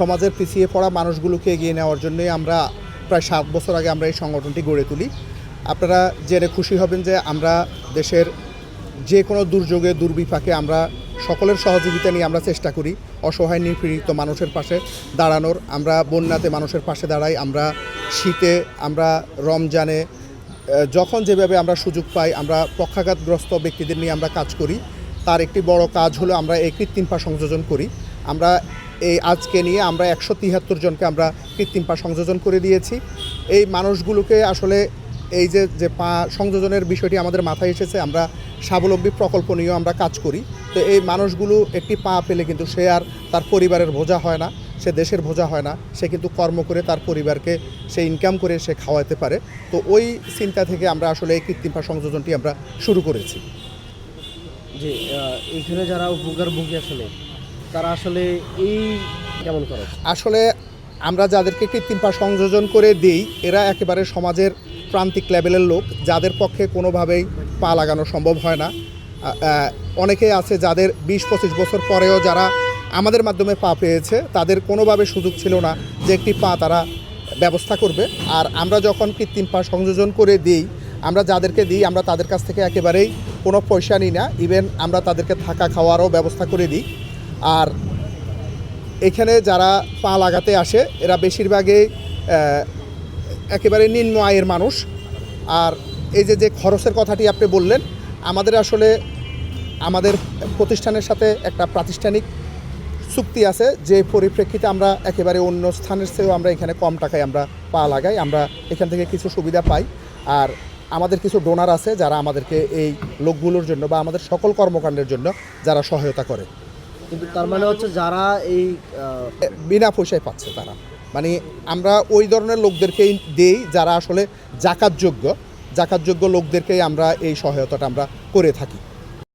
সমাজের পিছিয়ে পড়া মানুষগুলোকে এগিয়ে নেওয়ার জন্যই আমরা প্রায় 7 বছর আগে আমরা এই সংগঠনটি গড়ে তুলি। আপনারা জেনে খুশি হবেন যে আমরা দেশের যে কোনো দুর্যোগে দুর্বিপাকে আমরা সকলের সহযোগিতা নিয়ে আমরা চেষ্টা করি অসহায় নিপীড়িত মানুষের পাশে দাঁড়ানোর। আমরা বন্যাতে মানুষের পাশে দাঁড়াই, আমরা শীতে, আমরা রমজানে, যখন যেভাবে আমরা সুযোগ পাই আমরা পক্ষাঘাতগ্রস্ত ব্যক্তিদের নিয়ে আমরা কাজ করি। তার একটি বড় কাজ হলো আমরা এই কৃত্রিম পা সংযোজন করি। আমরা এই আজকে নিয়ে আমরা 173 জনকে আমরা কৃত্রিম পা সংযোজন করে দিয়েছি। এই মানুষগুলোকে আসলে এই যে পা সংযোজনের বিষয়টি আমাদের মাথায় এসেছে, আমরা স্বাবলম্বী প্রকল্প নিয়েও আমরা কাজ করি। তো এই মানুষগুলো একটি পা পেলে কিন্তু সে আর তার পরিবারের বোঝা হয় না, সে দেশের বোঝা হয় না, সে কিন্তু কর্ম করে তার পরিবারকে সে ইনকাম করে সে খাওয়াতে পারে। তো ওই চিন্তা থেকে আমরা আসলে এই কৃত্রিম পা সংযোজনটি আমরা শুরু করেছি। যে এইখানে যারা উপকারভোগী আসলে তারা আসলে এই কেমন করে আসলে আমরা যাদেরকে কৃত্রিম পা সংযোজন করে দিই এরা একেবারে সমাজের প্রান্তিক লেভেলের লোক, যাদের পক্ষে কোনোভাবেই পা লাগানো সম্ভব হয় না। অনেকেই আছে যাদের 20-25 বছর পরেও যারা আমাদের মাধ্যমে পা পেয়েছে, তাদের কোনোভাবে সুযোগ ছিল না যে একটি পা তারা ব্যবস্থা করবে। আর আমরা যখন কৃত্রিম পা সংযোজন করে দিই, আমরা যাদেরকে দিই আমরা তাদের কাছ থেকে একেবারেই কোনো পয়সা নিই না, ইভেন আমরা তাদেরকে থাকা খাওয়ারও ব্যবস্থা করে দিই। আর এখানে যারা পা লাগাতে আসে এরা বেশিরভাগই একেবারে নিম্ন আয়ের মানুষ। আর এই যে খরচের কথাটি আপনি বললেন, আমাদের প্রতিষ্ঠানের সাথে একটা প্রাতিষ্ঠানিক চুক্তি আছে, যে পরিপ্রেক্ষিতে আমরা একেবারে অন্য স্থানের চেয়েও আমরা এখানে কম টাকায় আমরা পা লাগাই, আমরা এখান থেকে কিছু সুবিধা পাই। আর আমাদের কিছু ডোনার আছে যারা আমাদেরকে এই লোকগুলোর জন্য বা আমাদের সকল কর্মকাণ্ডের জন্য যারা সহায়তা করে। কিন্তু তার মানে হচ্ছে যারা এই বিনা পয়সায় পাচ্ছে তারা, মানে আমরা ওই ধরনের লোকদেরকেই দেই যারা আসলে জাকাতযোগ্য লোকদেরকেই আমরা এই সহায়তাটা আমরা করে থাকি।